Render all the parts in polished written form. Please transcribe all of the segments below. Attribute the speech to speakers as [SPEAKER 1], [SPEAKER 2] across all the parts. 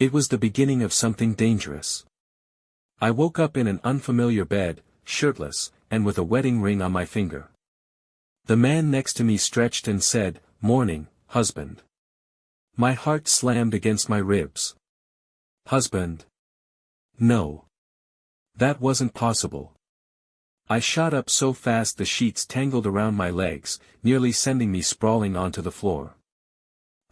[SPEAKER 1] It was the beginning of something dangerous. I woke up in an unfamiliar bed, shirtless, and with a wedding ring on my finger. The man next to me stretched and said, "Morning, husband." My heart slammed against my ribs. Husband? No. That wasn't possible. I shot up so fast the sheets tangled around my legs, nearly sending me sprawling onto the floor.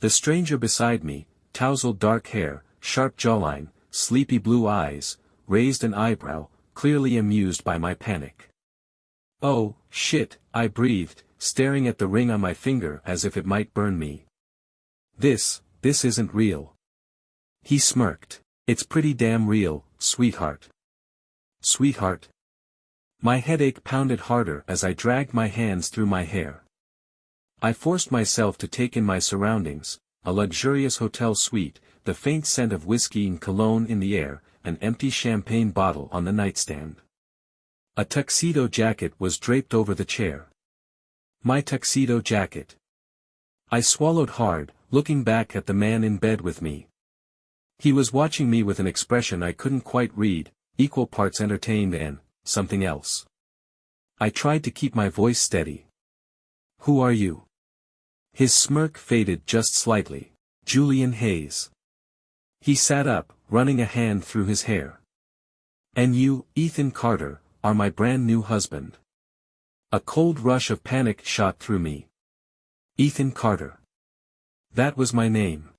[SPEAKER 1] The stranger beside me, tousled dark hair, sharp jawline, sleepy blue eyes, raised an eyebrow, clearly amused by my panic. "Oh, shit," I breathed, staring at the ring on my finger as if it might burn me. This isn't real." He smirked. "It's pretty damn real, sweetheart." Sweetheart? My headache pounded harder as I dragged my hands through my hair. I forced myself to take in my surroundings, a luxurious hotel suite, the faint scent of whiskey and cologne in the air, an empty champagne bottle on the nightstand. A tuxedo jacket was draped over the chair. My tuxedo jacket. I swallowed hard, looking back at the man in bed with me. He was watching me with an expression I couldn't quite read, equal parts entertained and something else. I tried to keep my voice steady. "Who are you?" His smirk faded just slightly. "Julian Hayes." He sat up, running a hand through his hair. "And you, Ethan Carter, are my brand new husband." A cold rush of panic shot through me. Ethan Carter. That was my name.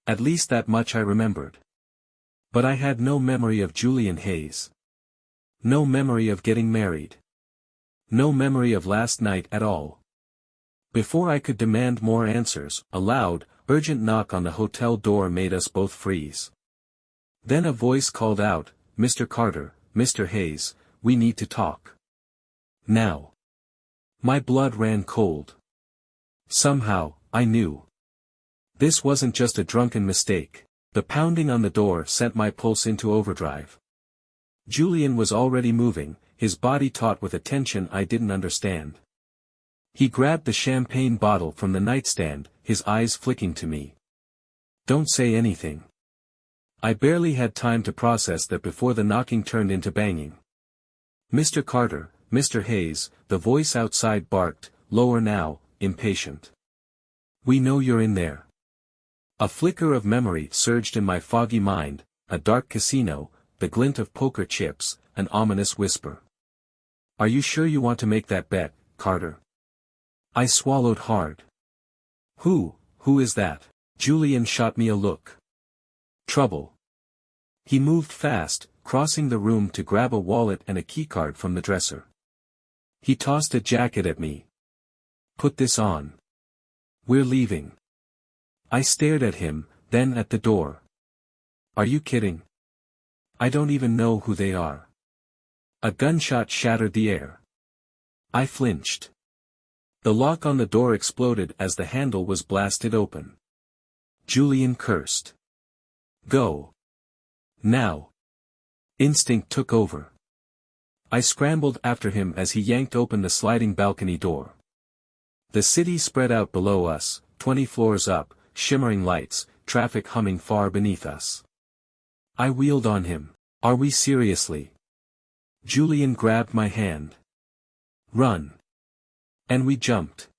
[SPEAKER 1] At least that much I remembered. But I had no memory of Julian Hayes. No memory of getting married. No memory of last night at all. Before I could demand more answers, a loud, urgent knock on the hotel door made us both freeze. Then a voice called out, "Mr. Carter, Mr. Hayes, we need to talk. Now." My blood ran cold. Somehow, I knew. This wasn't just a drunken mistake. The pounding on the door sent my pulse into overdrive. Julian was already moving, his body taut with a tension I didn't understand. He grabbed the champagne bottle from the nightstand, his eyes flicking to me. "Don't say anything." I barely had time to process that before the knocking turned into banging. "Mr. Carter, Mr. Hayes," the voice outside barked, lower now, impatient. "We know you're in there." A flicker of memory surged in my foggy mind, a dark casino, the glint of poker chips, an ominous whisper. "Are you sure you want to make that bet, Carter?" I swallowed hard. Who is that?" Julian shot me a look. "Trouble." He moved fast, crossing the room to grab a wallet and a keycard from the dresser. He tossed a jacket at me. "Put this on. We're leaving." I stared at him, then at the door. "Are you kidding? I don't even know who they are." A gunshot shattered the air. I flinched. The lock on the door exploded as the handle was blasted open. Julian cursed. "Go. Now." Instinct took over. I scrambled after him as he yanked open the sliding balcony door. The city spread out below us, 20 floors up, shimmering lights, traffic humming far beneath us. I wheeled on him. "Are we seriously?" Julian grabbed my hand. "Run." And we jumped.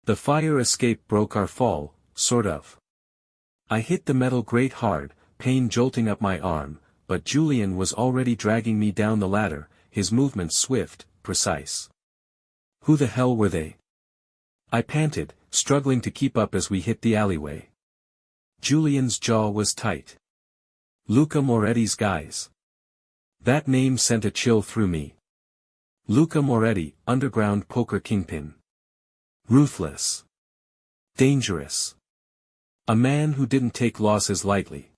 [SPEAKER 1] The fire escape broke our fall, sort of. I hit the metal grate hard, pain jolting up my arm, but Julian was already dragging me down the ladder, his movements swift, precise. Who the hell were they? I panted, struggling to keep up as we hit the alleyway. Julian's jaw was tight. Luca Moretti's guys. That name sent a chill through me. Luca Moretti, underground poker kingpin. Ruthless. Dangerous. A man who didn't take losses lightly.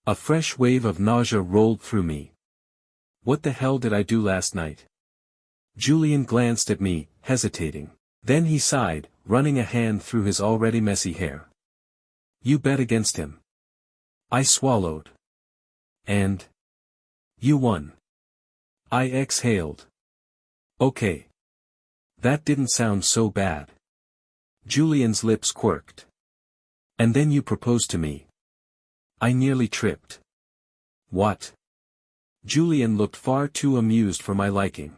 [SPEAKER 1] A fresh wave of nausea rolled through me. What the hell did I do last night? Julian glanced at me, hesitating. Then he sighed, running a hand through his already messy hair. "You bet against him." I swallowed. "And? You won." I exhaled. "Okay. That didn't sound so bad." Julian's lips quirked. "And then you proposed to me." I nearly tripped. What? Julian looked far too amused for my liking.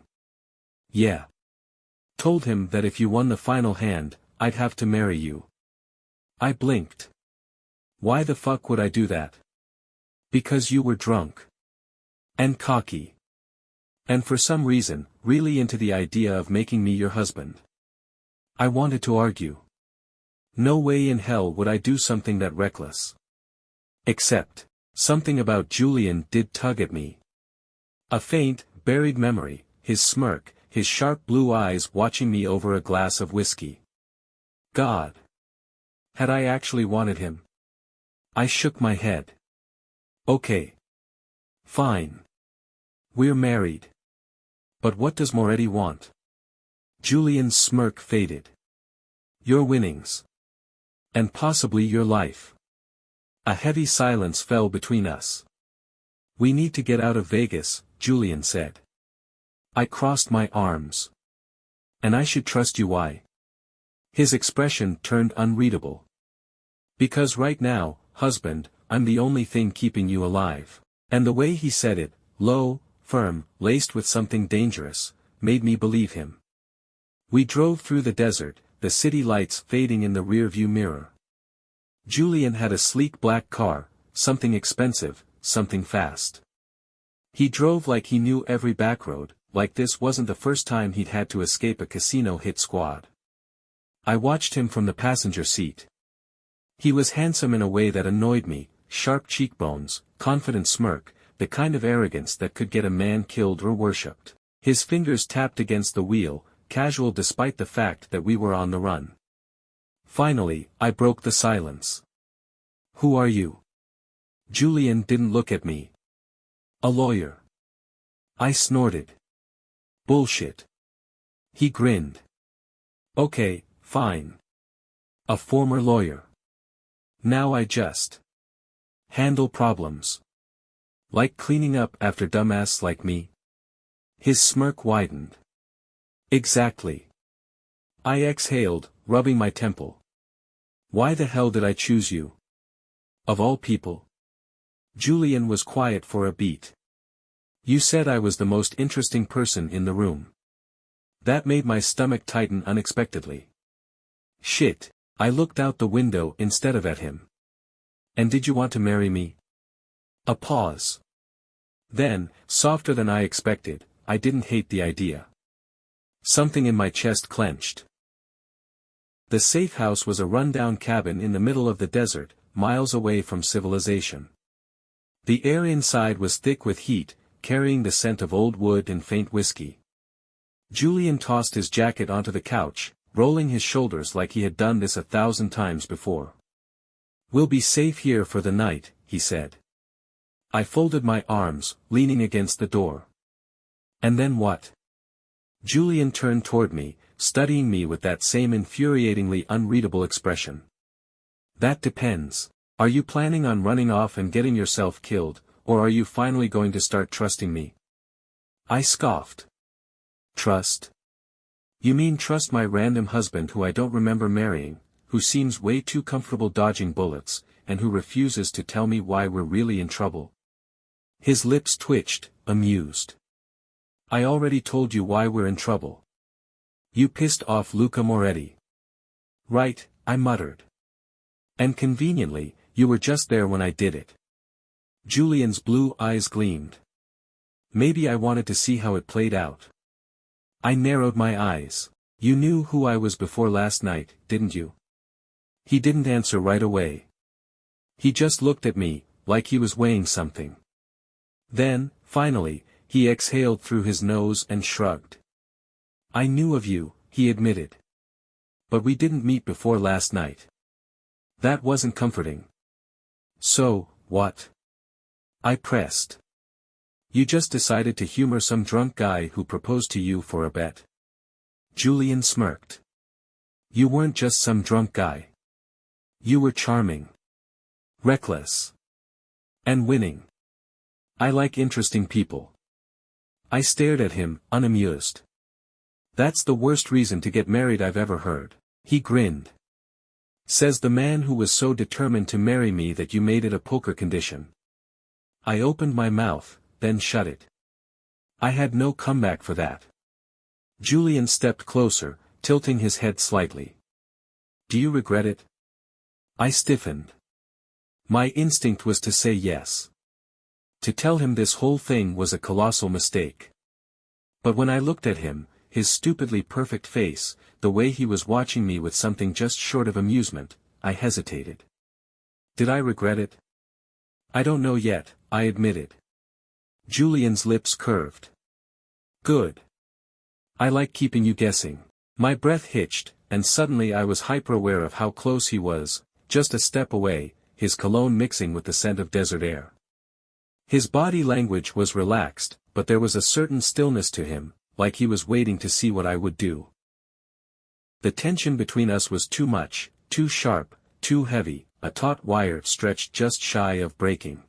[SPEAKER 1] Yeah. Told him that if you won the final hand, I'd have to marry you. I blinked. Why the fuck would I do that? Because you were drunk. And cocky. And for some reason, really into the idea of making me your husband. I wanted to argue. No way in hell would I do something that reckless. Except, something about Julian did tug at me. A faint, buried memory, his smirk, his sharp blue eyes watching me over a glass of whiskey. God. Had I actually wanted him? I shook my head. Okay. Fine. We're married. But what does Moretti want? Julian's smirk faded. Your winnings. And possibly your life. A heavy silence fell between us. We need to get out of Vegas, Julian said. I crossed my arms. And I should trust you why? His expression turned unreadable. Because right now, husband, I'm the only thing keeping you alive. And the way he said it, low, firm, laced with something dangerous, made me believe him. We drove through the desert, the city lights fading in the rearview mirror. Julian had a sleek black car, something expensive, something fast. He drove like he knew every backroad, like this wasn't the first time he'd had to escape a casino hit squad. I watched him from the passenger seat. He was handsome in a way that annoyed me, sharp cheekbones, confident smirk, the kind of arrogance that could get a man killed or worshipped. His fingers tapped against the wheel, casual despite the fact that we were on the run. Finally, I broke the silence. Who are you? Julian didn't look at me. A lawyer. I snorted. Bullshit. He grinned. Okay, fine. A former lawyer. Now I just handle problems. Like cleaning up after dumbass like me. His smirk widened. Exactly. I exhaled, rubbing my temple. Why the hell did I choose you? Of all people. Julian was quiet for a beat. You said I was the most interesting person in the room. That made my stomach tighten unexpectedly. Shit, I looked out the window instead of at him. And did you want to marry me? A pause. Then, softer than I expected, I didn't hate the idea. Something in my chest clenched. The safe house was a rundown cabin in the middle of the desert, miles away from civilization. The air inside was thick with heat, carrying the scent of old wood and faint whiskey. Julian tossed his jacket onto the couch, rolling his shoulders like he had done this 1,000 times before. We'll be safe here for the night, he said. I folded my arms, leaning against the door. And then what? Julian turned toward me, studying me with that same infuriatingly unreadable expression. That depends. Are you planning on running off and getting yourself killed, or are you finally going to start trusting me? I scoffed. Trust? You mean trust my random husband who I don't remember marrying, who seems way too comfortable dodging bullets, and who refuses to tell me why we're really in trouble? His lips twitched, amused. I already told you why we're in trouble. You pissed off Luca Moretti. Right, I muttered. And conveniently, you were just there when I did it. Julian's blue eyes gleamed. Maybe I wanted to see how it played out. I narrowed my eyes. You knew who I was before last night, didn't you? He didn't answer right away. He just looked at me, like he was weighing something. Then, finally, he exhaled through his nose and shrugged. I knew of you, he admitted. But we didn't meet before last night. That wasn't comforting. So, what? I pressed. You just decided to humor some drunk guy who proposed to you for a bet. Julian smirked. You weren't just some drunk guy. You were charming. Reckless. And winning. I like interesting people. I stared at him, unamused. That's the worst reason to get married I've ever heard. He grinned. Says the man who was so determined to marry me that you made it a poker condition. I opened my mouth, then shut it. I had no comeback for that. Julian stepped closer, tilting his head slightly. Do you regret it? I stiffened. My instinct was to say yes. To tell him this whole thing was a colossal mistake. But when I looked at him, his stupidly perfect face, the way he was watching me with something just short of amusement, I hesitated. Did I regret it? I don't know yet, I admitted. Julian's lips curved. Good. I like keeping you guessing. My breath hitched, and suddenly I was hyper-aware of how close he was, just a step away, his cologne mixing with the scent of desert air. His body language was relaxed, but there was a certain stillness to him, like he was waiting to see what I would do. The tension between us was too much, too sharp, too heavy, a taut wire stretched just shy of breaking.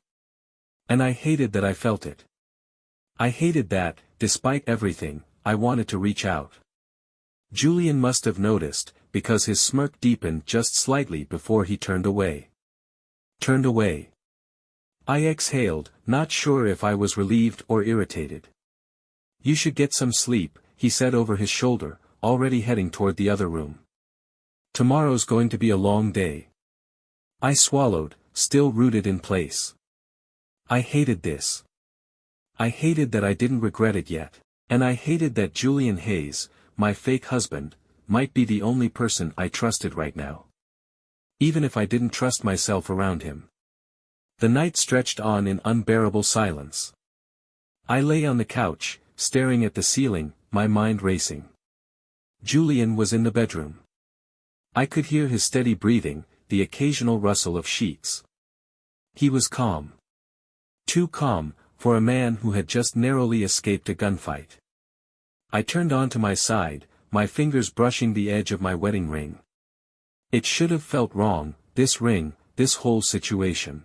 [SPEAKER 1] And I hated that I felt it. I hated that, despite everything, I wanted to reach out. Julian must have noticed, because his smirk deepened just slightly before he turned away. Turned away. I exhaled, not sure if I was relieved or irritated. You should get some sleep, he said over his shoulder, already heading toward the other room. Tomorrow's going to be a long day. I swallowed, still rooted in place. I hated this. I hated that I didn't regret it yet, and I hated that Julian Hayes, my fake husband, might be the only person I trusted right now. Even if I didn't trust myself around him. The night stretched on in unbearable silence. I lay on the couch, staring at the ceiling, my mind racing. Julian was in the bedroom. I could hear his steady breathing, the occasional rustle of sheets. He was calm. Too calm, for a man who had just narrowly escaped a gunfight. I turned onto my side, my fingers brushing the edge of my wedding ring. It should have felt wrong, this ring, this whole situation.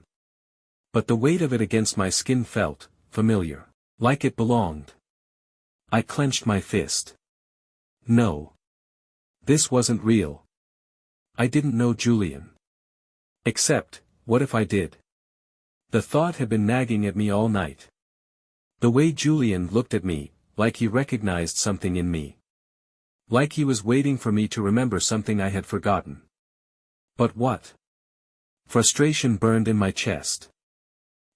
[SPEAKER 1] But the weight of it against my skin felt familiar, like it belonged. I clenched my fist. No. This wasn't real. I didn't know Julian. Except, what if I did? The thought had been nagging at me all night. The way Julian looked at me, like he recognized something in me. Like he was waiting for me to remember something I had forgotten. But what? Frustration burned in my chest.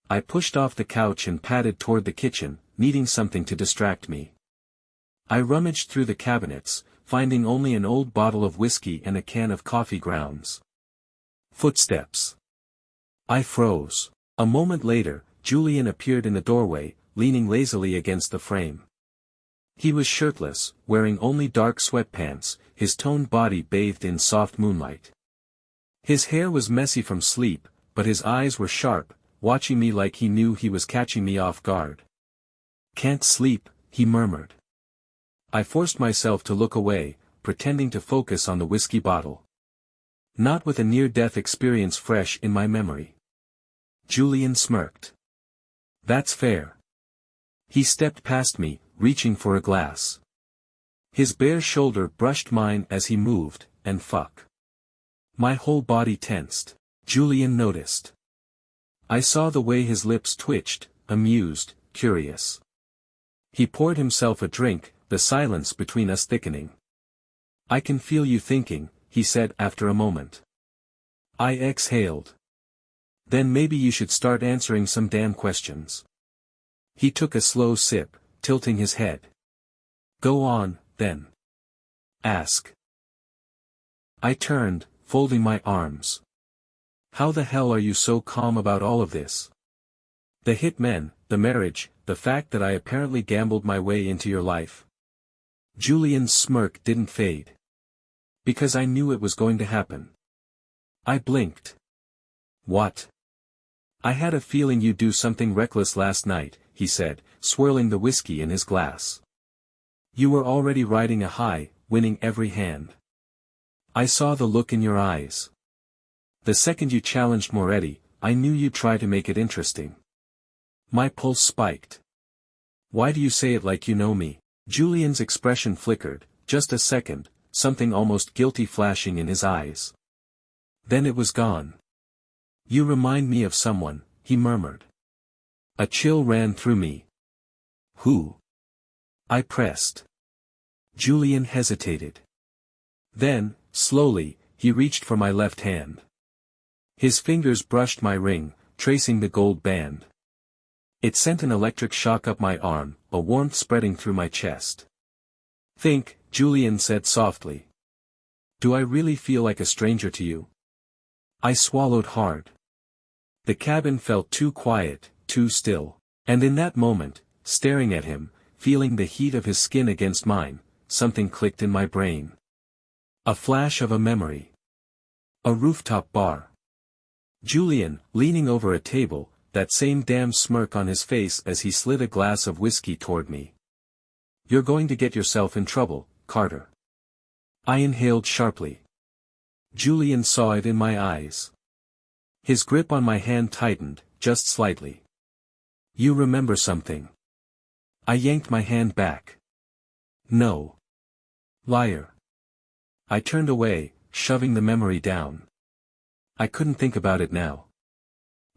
[SPEAKER 1] I pushed off the couch and padded toward the kitchen, needing something to distract me. I rummaged through the cabinets, finding only an old bottle of whiskey and a can of coffee grounds. Footsteps. I froze. A moment later, Julian appeared in the doorway, leaning lazily against the frame. He was shirtless, wearing only dark sweatpants, his toned body bathed in soft moonlight. His hair was messy from sleep, but his eyes were sharp, watching me like he knew he was catching me off guard. "Can't sleep," he murmured. I forced myself to look away, pretending to focus on the whiskey bottle. Not with a near-death experience fresh in my memory. Julian smirked. "That's fair." He stepped past me, reaching for a glass. His bare shoulder brushed mine as he moved, and fuck. My whole body tensed. Julian noticed. I saw the way his lips twitched, amused, curious. He poured himself a drink, the silence between us thickening. "I can feel you thinking," he said after a moment. I exhaled. "Then maybe you should start answering some damn questions." He took a slow sip, tilting his head. "Go on, then. Ask." I turned, folding my arms. "How the hell are you so calm about all of this? The hitmen, the marriage, the fact that I apparently gambled my way into your life." Julian's smirk didn't fade. "Because I knew it was going to happen." I blinked. "What?" "I had a feeling you'd do something reckless last night," he said, swirling the whiskey in his glass. "You were already riding a high, winning every hand. I saw the look in your eyes. The second you challenged Moretti, I knew you'd try to make it interesting." My pulse spiked. "Why do you say it like you know me?" Julian's expression flickered, just a second, something almost guilty flashing in his eyes. Then it was gone. You remind me of someone, he murmured. A chill ran through me. Who? I pressed. Julian hesitated. Then, slowly, he reached for my left hand. His fingers brushed my ring, tracing the gold band. It sent an electric shock up my arm, a warmth spreading through my chest. Think, Julian said softly. Do I really feel like a stranger to you? I swallowed hard. The cabin felt too quiet, too still. And in that moment, staring at him, feeling the heat of his skin against mine, something clicked in my brain. A flash of a memory. A rooftop bar. Julian, leaning over a table, that same damn smirk on his face as he slid a glass of whiskey toward me. You're going to get yourself in trouble, Carter. I inhaled sharply. Julian saw it in my eyes. His grip on my hand tightened, just slightly. You remember something? I yanked my hand back. No. Liar. I turned away, shoving the memory down. I couldn't think about it now.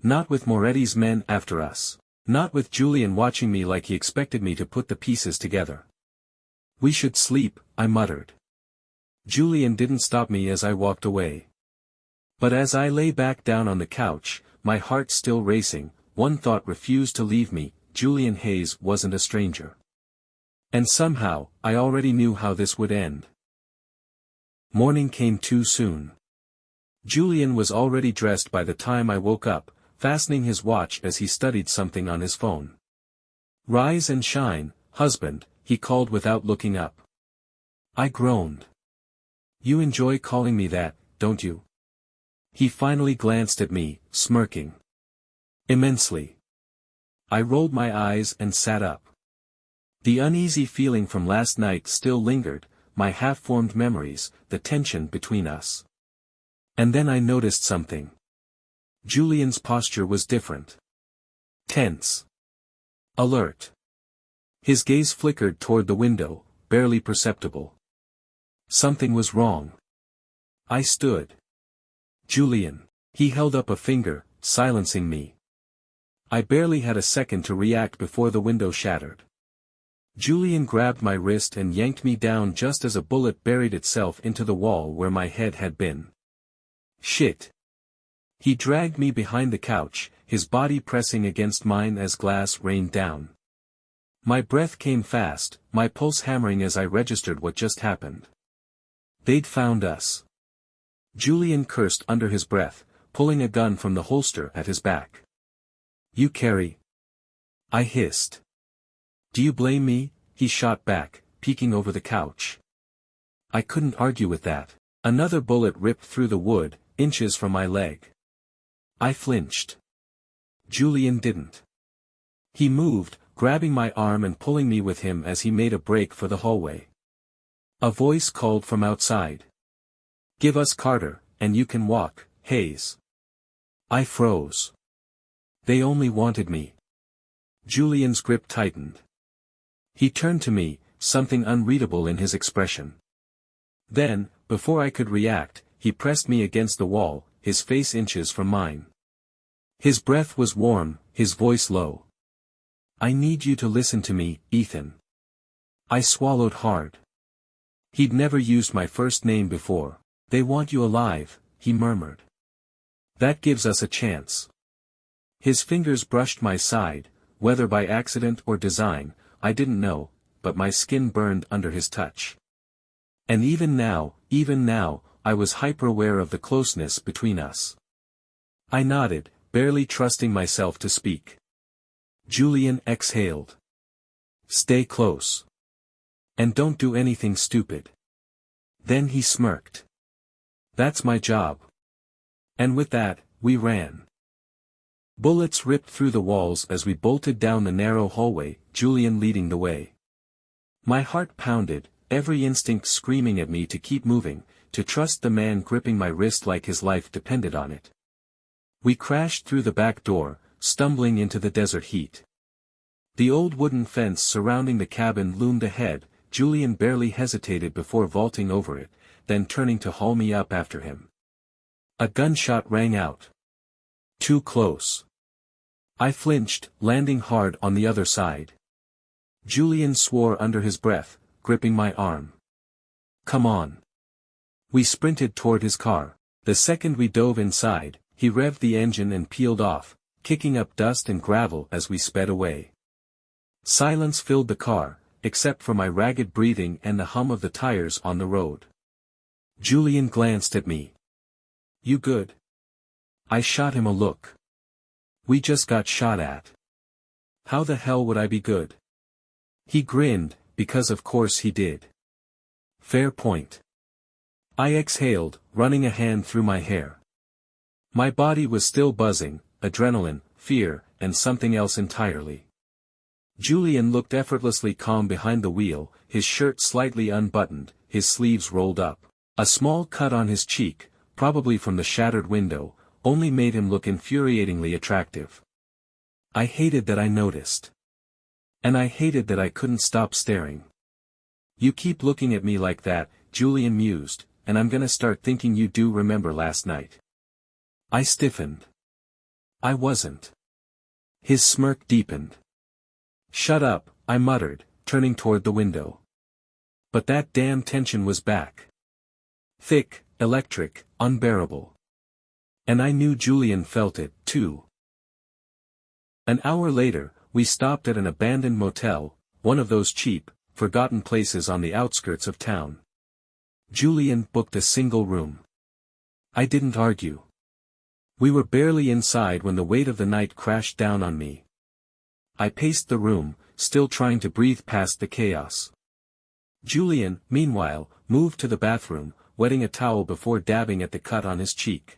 [SPEAKER 1] Not with Moretti's men after us. Not with Julian watching me like he expected me to put the pieces together. We should sleep, I muttered. Julian didn't stop me as I walked away. But as I lay back down on the couch, my heart still racing, one thought refused to leave me: Julian Hayes wasn't a stranger. And somehow, I already knew how this would end. Morning came too soon. Julian was already dressed by the time I woke up, fastening his watch as he studied something on his phone. Rise and shine, husband, he called without looking up. I groaned. You enjoy calling me that, don't you? He finally glanced at me, smirking. Immensely. I rolled my eyes and sat up. The uneasy feeling from last night still lingered, my half-formed memories, the tension between us. And then I noticed something. Julian's posture was different. Tense. Alert. His gaze flickered toward the window, barely perceptible. Something was wrong. I stood. Julian. He held up a finger, silencing me. I barely had a second to react before the window shattered. Julian grabbed my wrist and yanked me down just as a bullet buried itself into the wall where my head had been. Shit. He dragged me behind the couch, his body pressing against mine as glass rained down. My breath came fast, my pulse hammering as I registered what just happened. They'd found us. Julian cursed under his breath, pulling a gun from the holster at his back. You carry. I hissed. Do you blame me? He shot back, peeking over the couch. I couldn't argue with that. Another bullet ripped through the wood, inches from my leg. I flinched. Julian didn't. He moved, grabbing my arm and pulling me with him as he made a break for the hallway. A voice called from outside. Give us Carter, and you can walk, Hayes. I froze. They only wanted me. Julian's grip tightened. He turned to me, something unreadable in his expression. Then, before I could react, he pressed me against the wall, his face inches from mine. His breath was warm, his voice low. I need you to listen to me, Ethan. I swallowed hard. He'd never used my first name before. They want you alive, he murmured. That gives us a chance. His fingers brushed my side, whether by accident or design, I didn't know, but my skin burned under his touch. And even now, I was hyper-aware of the closeness between us. I nodded, barely trusting myself to speak. Julian exhaled. Stay close. And don't do anything stupid. Then he smirked. That's my job. And with that, we ran. Bullets ripped through the walls as we bolted down the narrow hallway, Julian leading the way. My heart pounded, every instinct screaming at me to keep moving, to trust the man gripping my wrist like his life depended on it. We crashed through the back door, stumbling into the desert heat. The old wooden fence surrounding the cabin loomed ahead. Julian barely hesitated before vaulting over it, then turning to haul me up after him. A gunshot rang out. Too close. I flinched, landing hard on the other side. Julian swore under his breath, gripping my arm. Come on. We sprinted toward his car. The second we dove inside, he revved the engine and peeled off, kicking up dust and gravel as we sped away. Silence filled the car, except for my ragged breathing and the hum of the tires on the road. Julian glanced at me. You good? I shot him a look. We just got shot at. How the hell would I be good? He grinned, because of course he did. Fair point. I exhaled, running a hand through my hair. My body was still buzzing, adrenaline, fear, and something else entirely. Julian looked effortlessly calm behind the wheel, his shirt slightly unbuttoned, his sleeves rolled up. A small cut on his cheek, probably from the shattered window, only made him look infuriatingly attractive. I hated that I noticed. And I hated that I couldn't stop staring. You keep looking at me like that, Julian mused, and I'm gonna start thinking you do remember last night. I stiffened. I wasn't. His smirk deepened. Shut up, I muttered, turning toward the window. But that damn tension was back. Thick, electric, unbearable. And I knew Julian felt it, too. An hour later, we stopped at an abandoned motel, one of those cheap, forgotten places on the outskirts of town. Julian booked a single room. I didn't argue. We were barely inside when the weight of the night crashed down on me. I paced the room, still trying to breathe past the chaos. Julian, meanwhile, moved to the bathroom, wetting a towel before dabbing at the cut on his cheek.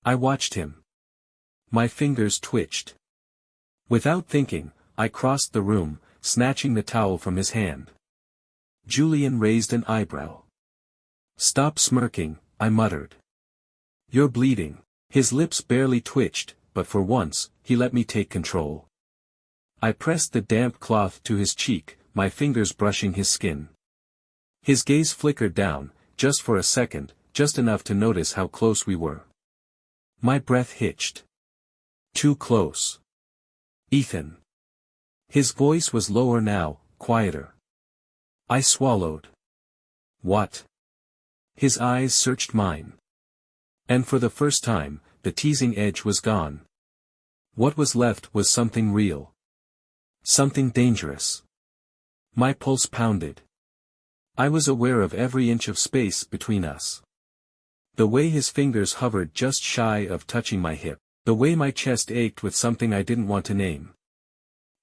[SPEAKER 1] I watched him. My fingers twitched. Without thinking, I crossed the room, snatching the towel from his hand. Julian raised an eyebrow. Stop smirking, I muttered. You're bleeding. His lips barely twitched, but for once, he let me take control. I pressed the damp cloth to his cheek, my fingers brushing his skin. His gaze flickered down, just for a second, just enough to notice how close we were. My breath hitched. Too close. Ethan. His voice was lower now, quieter. I swallowed. What? His eyes searched mine. And for the first time, the teasing edge was gone. What was left was something real. Something dangerous. My pulse pounded. I was aware of every inch of space between us. The way his fingers hovered just shy of touching my hip. The way my chest ached with something I didn't want to name.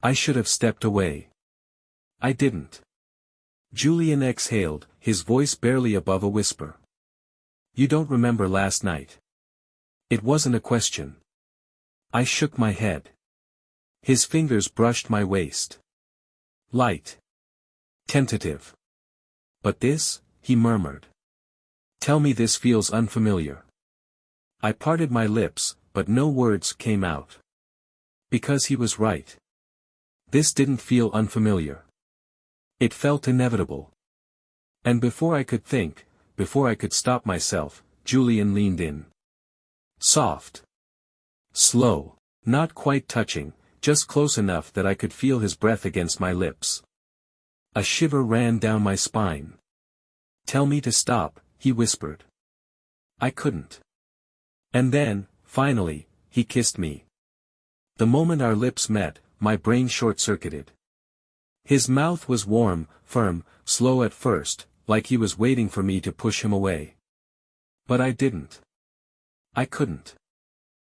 [SPEAKER 1] I should have stepped away. I didn't. Julian exhaled, his voice barely above a whisper. You don't remember last night. It wasn't a question. I shook my head. His fingers brushed my waist. Light. Tentative. But this, he murmured. Tell me this feels unfamiliar. I parted my lips, but no words came out. Because he was right. This didn't feel unfamiliar. It felt inevitable. And before I could think, before I could stop myself, Julian leaned in. Soft. Slow. Not quite touching, just close enough that I could feel his breath against my lips. A shiver ran down my spine. Tell me to stop, he whispered. I couldn't. And then, finally, he kissed me. The moment our lips met, my brain short-circuited. His mouth was warm, firm, slow at first, like he was waiting for me to push him away. But I didn't. I couldn't.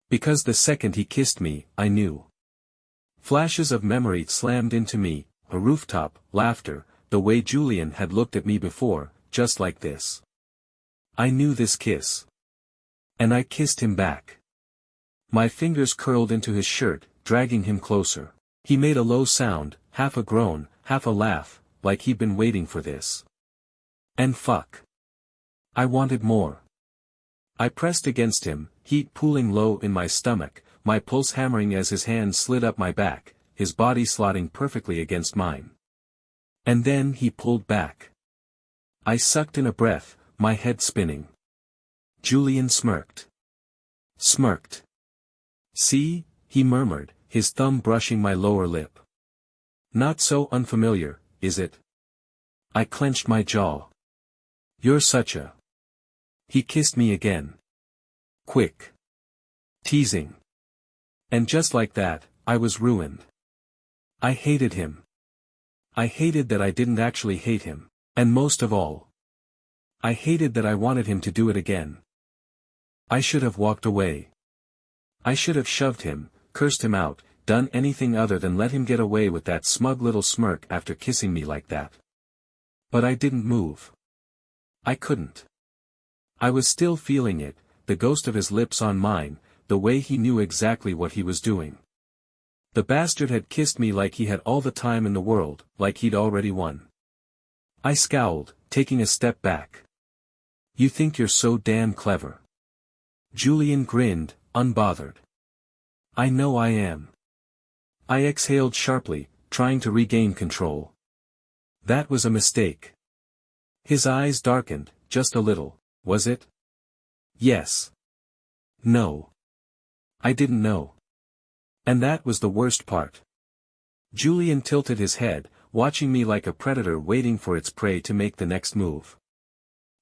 [SPEAKER 1] Because the second he kissed me, I knew. Flashes of memory slammed into me, a rooftop, laughter, the way Julian had looked at me before, just like this. I knew this kiss. And I kissed him back. My fingers curled into his shirt, dragging him closer. He made a low sound, half a groan, half a laugh, like he'd been waiting for this. And fuck. I wanted more. I pressed against him, heat pooling low in my stomach, my pulse hammering as his hand slid up my back, his body slotting perfectly against mine. And then he pulled back. I sucked in a breath, my head spinning. Julian smirked. Smirked. See, he murmured, his thumb brushing my lower lip. Not so unfamiliar, is it? I clenched my jaw. You're such a... He kissed me again. Quick. Teasing. And just like that, I was ruined. I hated him. I hated that I didn't actually hate him, and most of all, I hated that I wanted him to do it again. I should have walked away. I should have shoved him, cursed him out, done anything other than let him get away with that smug little smirk after kissing me like that. But I didn't move. I couldn't. I was still feeling it, the ghost of his lips on mine, the way he knew exactly what he was doing. The bastard had kissed me like he had all the time in the world, like he'd already won. I scowled, taking a step back. You think you're so damn clever. Julian grinned, unbothered. I know I am. I exhaled sharply, trying to regain control. That was a mistake. His eyes darkened, just a little, was it? Yes. No. I didn't know. And that was the worst part. Julian tilted his head, watching me like a predator waiting for its prey to make the next move.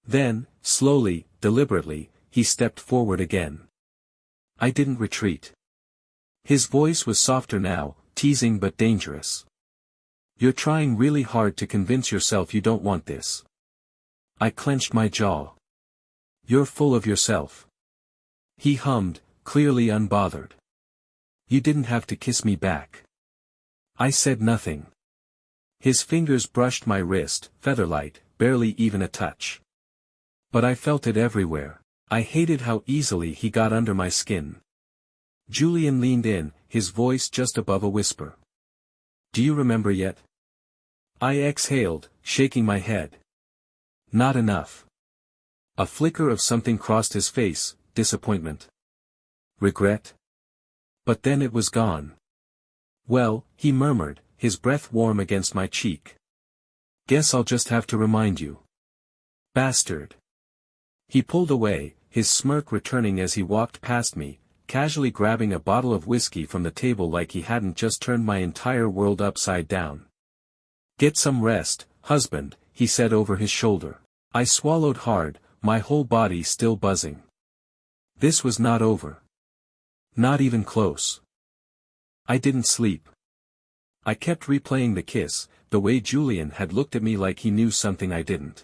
[SPEAKER 1] Then, slowly, deliberately, he stepped forward again. I didn't retreat. His voice was softer now, teasing but dangerous. You're trying really hard to convince yourself you don't want this. I clenched my jaw. You're full of yourself. He hummed, clearly unbothered. You didn't have to kiss me back. I said nothing. His fingers brushed my wrist, featherlight, barely even a touch. But I felt it everywhere. I hated how easily he got under my skin. Julian leaned in, his voice just above a whisper. Do you remember yet? I exhaled, shaking my head. Not enough. A flicker of something crossed his face, disappointment. Regret? But then it was gone. Well, he murmured, his breath warm against my cheek. Guess I'll just have to remind you. Bastard. He pulled away, his smirk returning as he walked past me, casually grabbing a bottle of whiskey from the table like he hadn't just turned my entire world upside down. Get some rest, husband, he said over his shoulder. I swallowed hard, my whole body still buzzing. This was not over. Not even close. I didn't sleep. I kept replaying the kiss, the way Julian had looked at me like he knew something I didn't.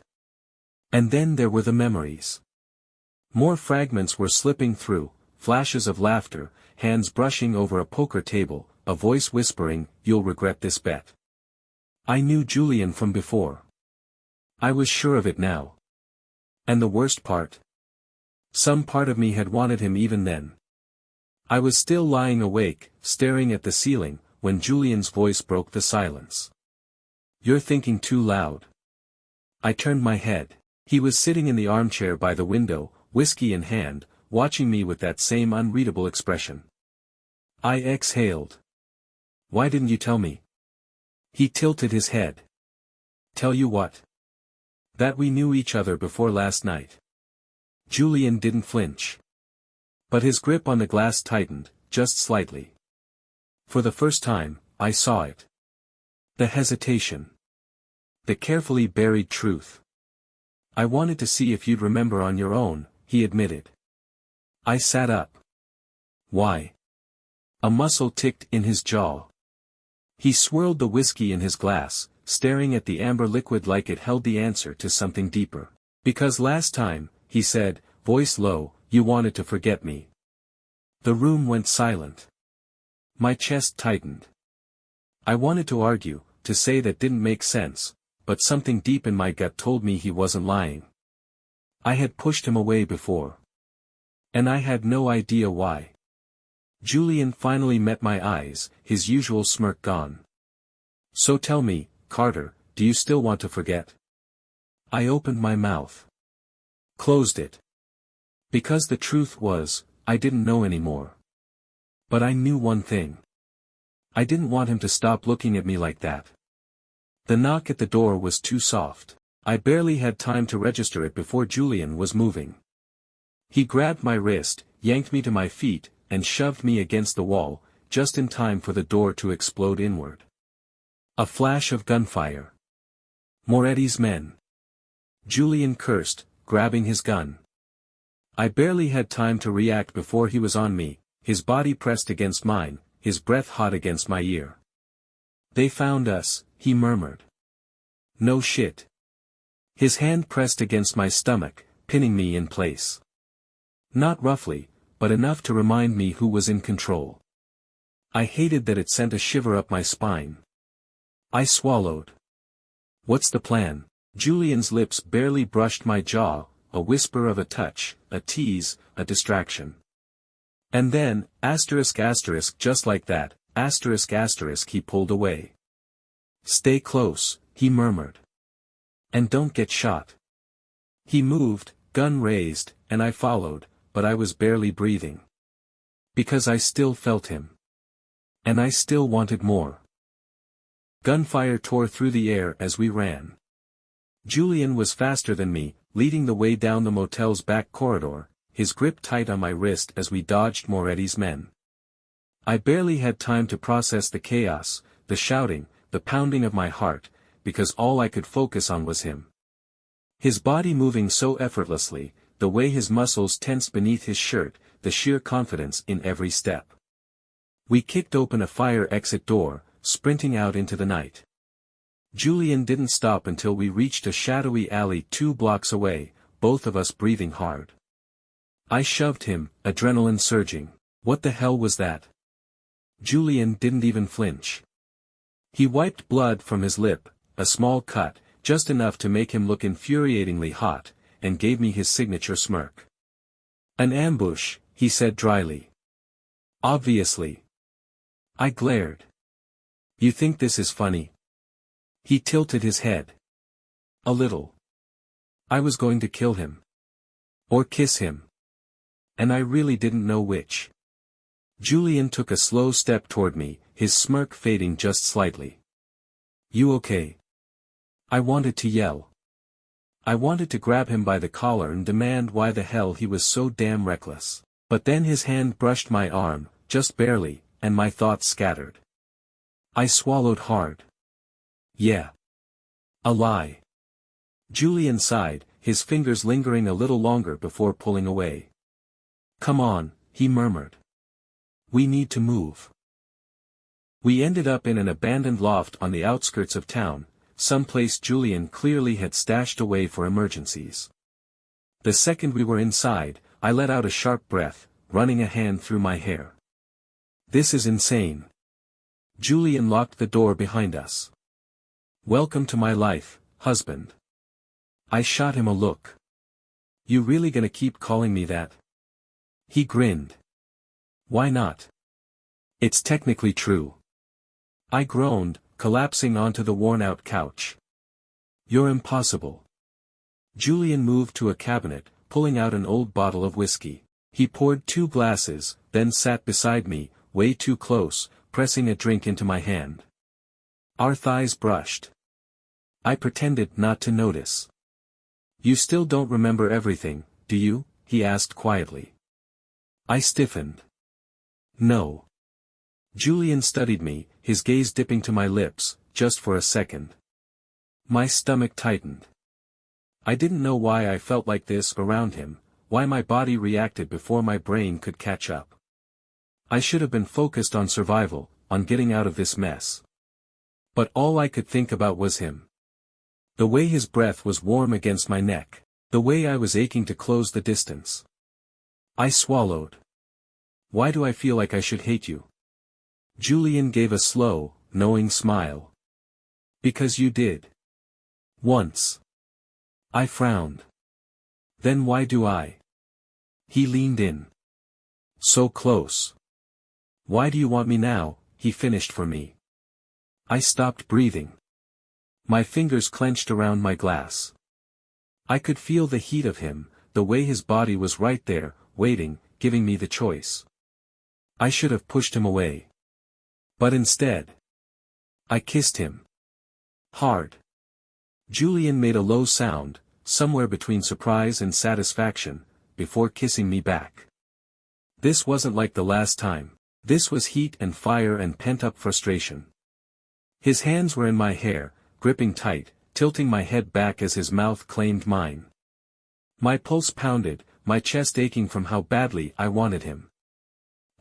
[SPEAKER 1] And then there were the memories. More fragments were slipping through, flashes of laughter, hands brushing over a poker table, a voice whispering, "You'll regret this bet." I knew Julian from before. I was sure of it now. And the worst part? Some part of me had wanted him even then. I was still lying awake, staring at the ceiling, when Julian's voice broke the silence. You're thinking too loud. I turned my head. He was sitting in the armchair by the window, whiskey in hand, watching me with that same unreadable expression. I exhaled. Why didn't you tell me? He tilted his head. Tell you what? That we knew each other before last night. Julian didn't flinch. But his grip on the glass tightened, just slightly. For the first time, I saw it. The hesitation. The carefully buried truth. I wanted to see if you'd remember on your own, he admitted. I sat up. Why? A muscle ticked in his jaw. He swirled the whiskey in his glass, staring at the amber liquid like it held the answer to something deeper. Because last time, he said, voice low, you wanted to forget me. The room went silent. My chest tightened. I wanted to argue, to say that didn't make sense, but something deep in my gut told me he wasn't lying. I had pushed him away before. And I had no idea why. Julian finally met my eyes, his usual smirk gone. So tell me, Carter, do you still want to forget? I opened my mouth. Closed it. Because the truth was, I didn't know anymore. But I knew one thing. I didn't want him to stop looking at me like that. The knock at the door was too soft. I barely had time to register it before Julian was moving. He grabbed my wrist, yanked me to my feet, and shoved me against the wall, just in time for the door to explode inward. A flash of gunfire. Moretti's men. Julian cursed, grabbing his gun. I barely had time to react before he was on me, his body pressed against mine, his breath hot against my ear. "They found us," he murmured. "No shit." His hand pressed against my stomach, pinning me in place. Not roughly, but enough to remind me who was in control. I hated that it sent a shiver up my spine. I swallowed. "What's the plan?" Julian's lips barely brushed my jaw, a whisper of a touch, a tease, a distraction. And then, just like that, he pulled away. "Stay close," he murmured. "And don't get shot." He moved, gun raised, and I followed, but I was barely breathing. Because I still felt him. And I still wanted more. Gunfire tore through the air as we ran. Julian was faster than me, leading the way down the motel's back corridor, his grip tight on my wrist as we dodged Moretti's men. I barely had time to process the chaos, the shouting, the pounding of my heart, because all I could focus on was him. His body moving so effortlessly, the way his muscles tensed beneath his shirt, the sheer confidence in every step. We kicked open a fire exit door, sprinting out into the night. Julian didn't stop until we reached a shadowy alley 2 blocks away, both of us breathing hard. I shoved him, adrenaline surging. "What the hell was that?" Julian didn't even flinch. He wiped blood from his lip, a small cut, just enough to make him look infuriatingly hot, and gave me his signature smirk. "An ambush," he said dryly. "Obviously." I glared. "You think this is funny?" He tilted his head. "A little." I was going to kill him. Or kiss him. And I really didn't know which. Julian took a slow step toward me, his smirk fading just slightly. "You okay?" I wanted to yell. I wanted to grab him by the collar and demand why the hell he was so damn reckless. But then his hand brushed my arm, just barely, and my thoughts scattered. I swallowed hard. "Yeah. A lie." Julian sighed, his fingers lingering a little longer before pulling away. "Come on," he murmured. "We need to move." We ended up in an abandoned loft on the outskirts of town, someplace Julian clearly had stashed away for emergencies. The second we were inside, I let out a sharp breath, running a hand through my hair. "This is insane." Julian locked the door behind us. "Welcome to my life, husband." I shot him a look. "You really gonna keep calling me that?" He grinned. "Why not? It's technically true." I groaned, collapsing onto the worn-out couch. "You're impossible." Julian moved to a cabinet, pulling out an old bottle of whiskey. He poured 2 glasses, then sat beside me, way too close, pressing a drink into my hand. Our thighs brushed. I pretended not to notice. "You still don't remember everything, do you?" he asked quietly. I stiffened. "No." Julian studied me, his gaze dipping to my lips, just for a second. My stomach tightened. I didn't know why I felt like this around him, why my body reacted before my brain could catch up. I should have been focused on survival, on getting out of this mess. But all I could think about was him. The way his breath was warm against my neck. The way I was aching to close the distance. I swallowed. "Why do I feel like I should hate you?" Julian gave a slow, knowing smile. "Because you did. Once." I frowned. "Then why do I?" He leaned in. "So close." "Why do you want me now?" he finished for me. I stopped breathing. My fingers clenched around my glass. I could feel the heat of him, the way his body was right there, waiting, giving me the choice. I should have pushed him away. But instead, I kissed him. Hard. Julian made a low sound, somewhere between surprise and satisfaction, before kissing me back. This wasn't like the last time. This was heat and fire and pent-up frustration. His hands were in my hair, gripping tight, tilting my head back as his mouth claimed mine. My pulse pounded, my chest aching from how badly I wanted him.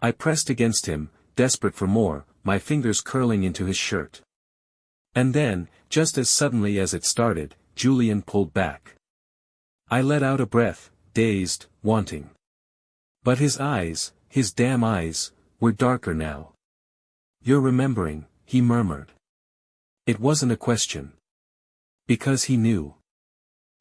[SPEAKER 1] I pressed against him, desperate for more, my fingers curling into his shirt. And then, just as suddenly as it started, Julian pulled back. I let out a breath, dazed, wanting. But his eyes, his damn eyes, were darker now. "You're remembering," he murmured. It wasn't a question. Because he knew.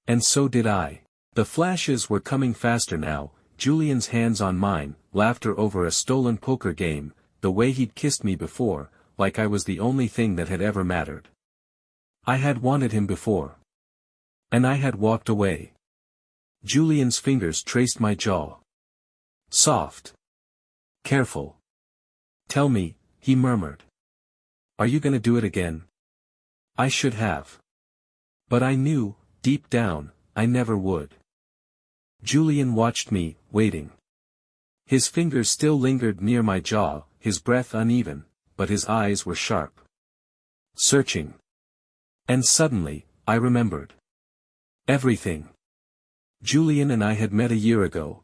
[SPEAKER 1] And so did I. The flashes were coming faster now, Julian's hands on mine, laughter over a stolen poker game, the way he'd kissed me before, like I was the only thing that had ever mattered. I had wanted him before. And I had walked away. Julian's fingers traced my jaw. Soft. Careful. "Tell me," he murmured. "Are you gonna do it again?" I should have. But I knew, deep down, I never would. Julian watched me, waiting. His fingers still lingered near my jaw, his breath uneven, but his eyes were sharp. Searching. And suddenly, I remembered. Everything. Julian and I had met a year ago.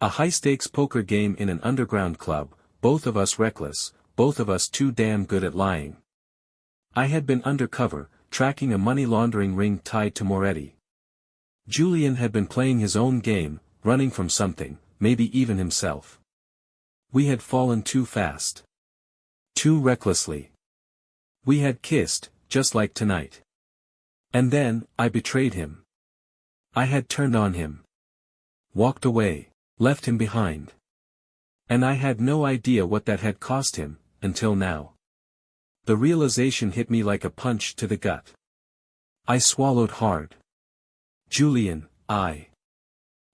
[SPEAKER 1] A high-stakes poker game in an underground club, both of us reckless, both of us too damn good at lying. I had been undercover, tracking a money laundering ring tied to Moretti. Julian had been playing his own game, running from something, maybe even himself. We had fallen too fast. Too recklessly. We had kissed, just like tonight. And then, I betrayed him. I had turned on him. Walked away, left him behind. And I had no idea what that had cost him, until now. The realization hit me like a punch to the gut. I swallowed hard. Julian, I.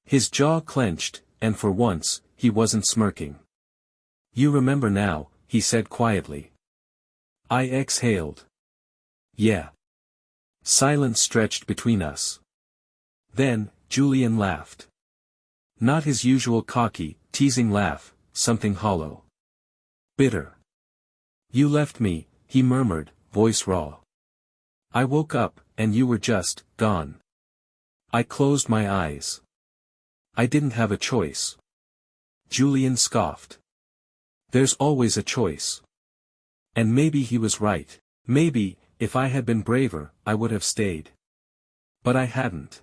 [SPEAKER 1] His jaw clenched, and for once, he wasn't smirking. "You remember now," he said quietly. I exhaled. "Yeah." Silence stretched between us. Then, Julian laughed. Not his usual cocky, teasing laugh, something hollow. Bitter. "You left me," he murmured, voice raw. "I woke up, and you were just gone." I closed my eyes. I didn't have a choice. Julian scoffed. "There's always a choice." And maybe he was right. Maybe, if I had been braver, I would have stayed. But I hadn't.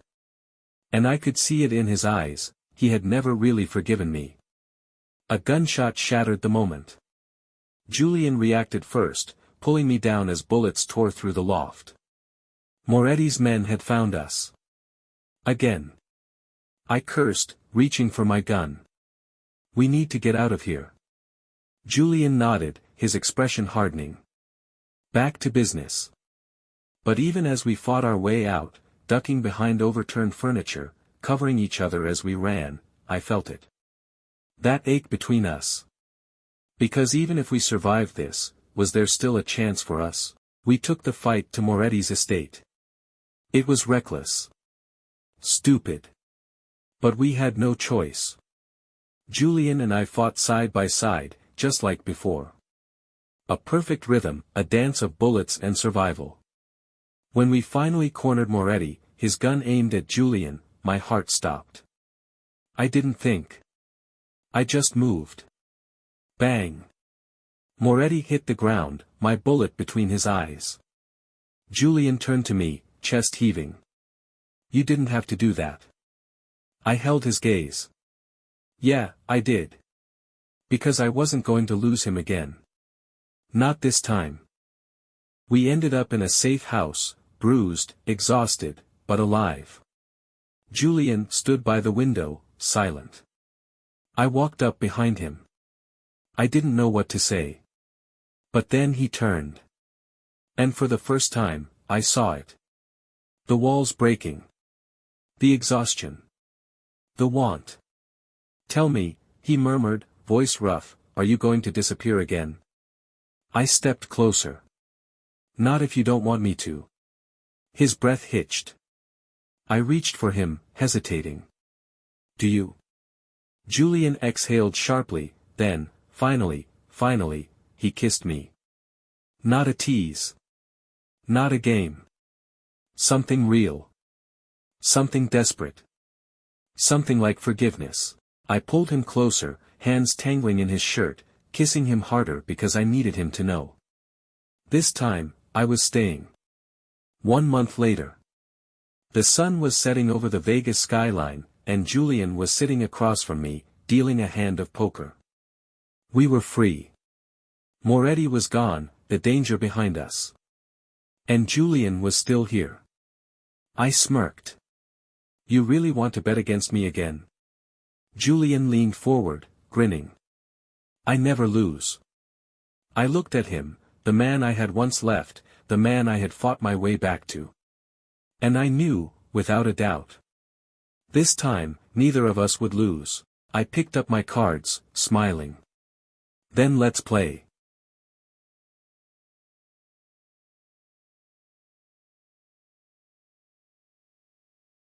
[SPEAKER 1] And I could see it in his eyes, he had never really forgiven me. A gunshot shattered the moment. Julian reacted first, pulling me down as bullets tore through the loft. Moretti's men had found us. Again. I cursed, reaching for my gun. "We need to get out of here." Julian nodded, his expression hardening. Back to business. But even as we fought our way out, ducking behind overturned furniture, covering each other as we ran, I felt it. That ache between us. Because even if we survived this, was there still a chance for us? We took the fight to Moretti's estate. It was reckless. Stupid. But we had no choice. Julian and I fought side by side, just like before. A perfect rhythm, a dance of bullets and survival. When we finally cornered Moretti, his gun aimed at Julian, my heart stopped. I didn't think. I just moved. Bang. Moretti hit the ground, my bullet between his eyes. Julian turned to me, chest heaving. "You didn't have to do that." I held his gaze. "Yeah, I did. Because I wasn't going to lose him again. Not this time." We ended up in a safe house, bruised, exhausted, but alive. Julian stood by the window, silent. I walked up behind him. I didn't know what to say. But then he turned. And for the first time, I saw it. The walls breaking. The exhaustion. The want. "Tell me," he murmured, voice rough, "are you going to disappear again?" I stepped closer. "Not if you don't want me to." His breath hitched. I reached for him, hesitating. "Do you? Julian exhaled sharply, then, finally, he kissed me. Not a tease. Not a game. Something real. Something desperate. Something like forgiveness. I pulled him closer, hands tangling in his shirt, kissing him harder because I needed him to know. This time, I was staying. 1 month later. The sun was setting over the Vegas skyline, and Julian was sitting across from me, dealing a hand of poker. We were free. Moretti was gone, the danger behind us. And Julian was still here. I smirked. You really want to bet against me again? Julian leaned forward, grinning. I never lose. I looked at him, the man I had once left, the man I had fought my way back to. And I knew, without a doubt. This time, neither of us would lose. I picked up my cards, smiling. Then let's play.